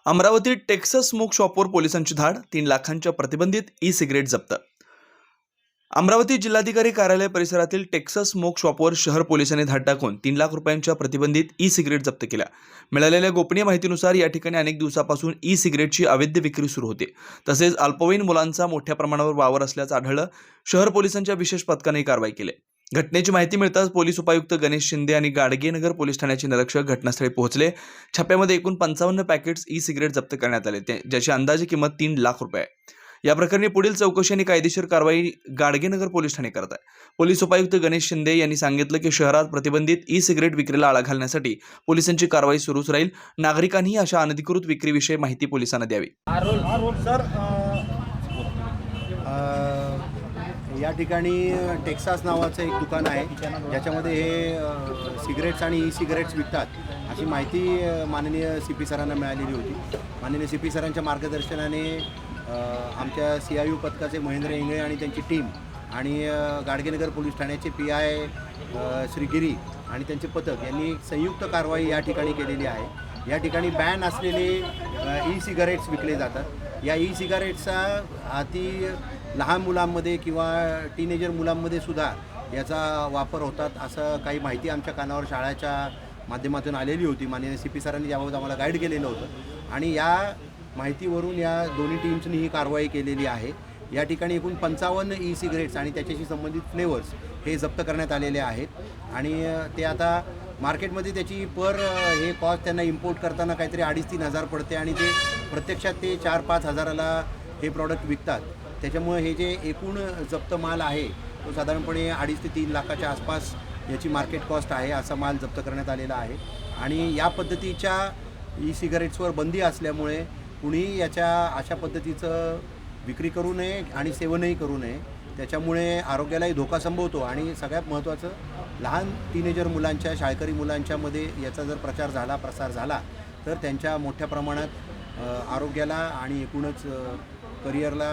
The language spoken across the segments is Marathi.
अमरावतीत टेक्सास स्मोक शॉपवर पोलिसांची धाड, 3 लाखांच्या प्रतिबंधित ई सिगारेट जप्त. अमरावती जिल्हाधिकारी कार्यालय परिसरातील टेक्सास स्मोक शॉपवर शहर पोलिसांनी धाड टाकून 3 लाख रुपयांच्या प्रतिबंधित ई सिगारेट जप्त केल्या. मिळालेल्या गोपनीय माहितीनुसार या ठिकाणी अनेक दिवसापासून ई सिगारेटची अवैध विक्री सुरू होती. तसेच अल्पवयीन मुलांचा मोठ्या प्रमाणावर वावर असल्याचं आढळलं. शहर पोलिसांच्या विशेष पथकाने कारवाई केली. घटनेची माहिती मिळताच पोलीस उपायुक्त गणेश शिंदे आणि गाडगेनगर पोलीस ठाण्याचे निरीक्षक घटनास्थळी पोहोचले. छाप्यामध्ये एकूण 55 पॅकेट्स ई सिगारेट जप्त करण्यात आले, ज्याची अंदाजे किंमत 3 लाख रुपये आहे. या प्रकरणी पुढील चौकशी आणि कायदेशीर कारवाई गाडगेनगर पोलीस ठाणे करत आहे. पोलीस उपायुक्त गणेश शिंदे यांनी सांगितलं की शहरात प्रतिबंधित ई सिगारेट विक्रीला आळा घालण्यासाठी पोलिसांची कारवाई सुरूच राहील. नागरिकांनी अशा अनधिकृत विक्रीविषयी माहिती पोलिसांना द्यावी. सर, या ठिकाणी टेक्सास नावाचं एक दुकान आहे, ज्याच्यामध्ये हे सिगरेट्स आणि ई सिगरेट्स विकतात अशी माहिती माननीय CP सरांना मिळालेली होती. माननीय CP सरांच्या मार्गदर्शनाने आमच्या CIU पथकाचे महेंद्र इंगळे आणि त्यांची टीम आणि गाडगेनगर पोलीस ठाण्याचे PI श्री गिरी आणि त्यांचे पथक यांनी संयुक्त कारवाई या ठिकाणी केलेली आहे. या ठिकाणी बॅन असलेले ई सिगारेट्स विकले जातात. या ई सिगारेट्सचा अति लहान मुलांमध्ये किंवा टीनेजर मुलांमध्ये सुद्धा याचा वापर होतात असं काही माहिती आमच्या कानावर शाळेच्या माध्यमातून आलेली होती. माननीय CP सरांनी याबाबत आम्हाला गाईड केलेलं होतं आणि या माहितीवरून या दोन्ही टीम्सनी ही कारवाई केलेली आहे. या ठिकाणी एकूण 55 ई सिगरेट्स आणि त्याच्याशी संबंधित फ्लेवर्स हे जप्त करण्यात आलेले आहेत आणि ते आता मार्केटमध्ये त्याची हे कॉस्ट त्यांना इम्पोर्ट करताना काहीतरी 2,5-3 हजार पडते आणि ते प्रत्यक्षात ते 4-5 हजाराला हे प्रॉडक्ट विकतात. त्याच्यामुळे हे जे एकूण जप्त माल आहे तो साधारणपणे 2.5 ते 3 लाखाच्या आसपास याची मार्केट कॉस्ट आहे. असा माल जप्त करण्यात आलेला आहे आणि या पद्धतीच्या ई सिगारेट्सवर बंदी असल्यामुळे कुणी अशा पद्धतीचं विक्री करू नये आणि सेवनही करू नये. त्याच्यामुळे आरोग्यालाही धोका संभवतो आणि सगळ्यात महत्त्वाचं लहान टीनेजर मुलांच्या, शाळकरी मुलांच्यामध्ये याचा जर प्रसार झाला तर त्यांच्या मोठ्या प्रमाणात आरोग्याला आणि एकूणच करिअरला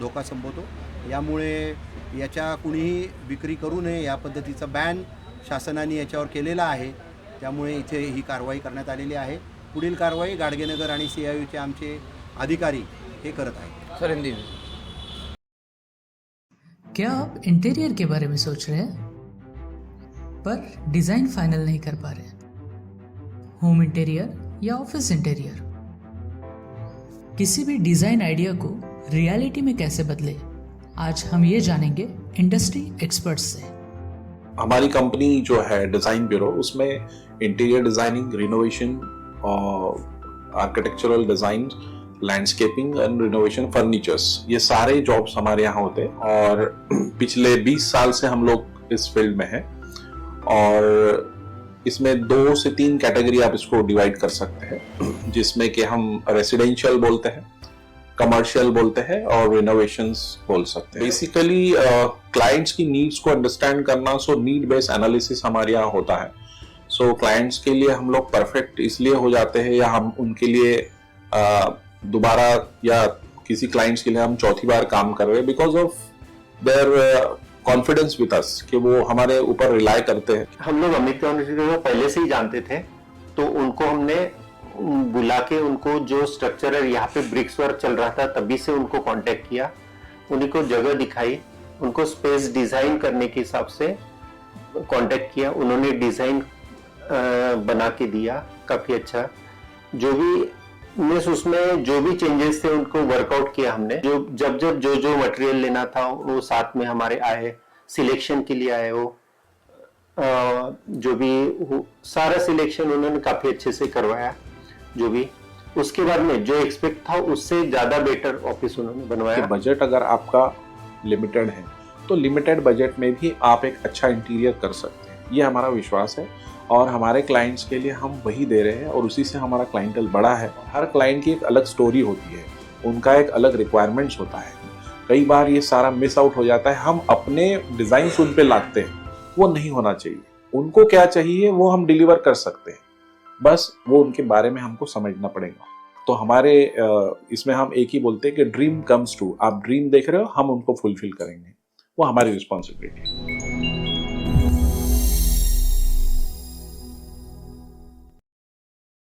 धोका संभवतो. यामुळे याच्या कुणीही विक्री करू नये या पद्धतीचा बॅन शासनाने याच्यावर केलेला आहे. त्यामुळे इथे ही कारवाई करण्यात आलेली आहे. पुढील कारवाई गाडगेनगर आणि CIUचे आमचे अधिकारी हे करत आहेत. सर, हिंदी में. क्या आप इंटीरियर के बारे में सोच रहे हैं पर डिज़ाइन फाइनल नहीं कर पा रहे? होम इंटीरियर या ऑफिस इंटीरियर, किसी भी डिज़ाइन आइडिया को रियलिटी में कैसे बदले, आज हम ये जानेंगे इंडस्ट्री एक्सपर्ट्स से. हमारी कंपनी जो है डिज़ाइन ब्यूरो, उसमें interior designing, renovation, architectural design, landscaping end renovation, furnitures, ये सारे जॉब्स हमारे यहाँ होते हैं और पिछले 20 साल से हम लोग इस फील्ड में हैं. और इसमें 2 से 3 कैटेगरी आप इसको डिवाइड कर सकते हैं, जिसमें कि हम रेसिडेंशियल बोलते हैं, कमर्शियल बोलते हैं और रिनोवेशंस बोल सकते हैं. बेसिकली क्लाइंट्स की नीड्स को अंडरस्टैंड करना, सो नीड बेस्ड एनालिसिस हमारे यहाँ होता है. सो क्लाइंट्स के लिए हम लोग परफेक्ट इसलिए हो जाते हैं या हम उनके लिए दोबारा या किसी क्लाइंट्स के लिए हम चौथी बार काम कर रहे हैं because of their confidence with us, कि वो हमारे ऊपर रिलाई करते हैं. हम लोग अमित को पहले से ही जानते थे, तो उनको हमने बुला के उनको जो स्ट्रक्चर है यहाँ पे ब्रिक्स वर्क चल रहा था तभी से उनको कांटेक्ट किया, उन्हीं को जगह दिखाई, उनको स्पेस डिजाइन करने के हिसाब से कांटेक्ट किया. उन्होंने डिजाइन बना के दिया काफी अच्छा. जो भी उसमें जो भी चेंजेस थे उनको वर्कआउट किया हमने. जब जो मटेरियल लेना था वो साथ में हमारे आए, सिलेक्शन के लिए आए. वो जो भी सारा सिलेक्शन उन्होंने काफी अच्छे से करवाया. जो भी उसके बाद में जो एक्सपेक्ट था उससे ज्यादा बेटर ऑफिस उन्होंने बनवाया. बजट अगर आपका लिमिटेड है तो लिमिटेड बजट में भी आप एक अच्छा इंटीरियर कर सकते हैं, ये हमारा विश्वास है. और हमारे क्लाइंट्स के लिए हम वही दे रहे हैं और उसी से हमारा क्लाइंटल बड़ा है. हर क्लाइंट की एक अलग स्टोरी होती है, उनका एक अलग रिक्वायरमेंट्स होता है. कई बार ये सारा मिस आउट हो जाता है. हम अपने डिज़ाइन उन पे लाते हैं, वो नहीं होना चाहिए. उनको क्या चाहिए वो हम डिलीवर कर सकते हैं, बस वो उनके बारे में हमको समझना पड़ेगा. तो हमारे इसमें हम एक ही बोलते हैं कि ड्रीम कम्स ट्रू. आप ड्रीम देख रहे हो, हम उनको फुलफिल करेंगे, वो हमारी रिस्पॉन्सिबिलिटी है.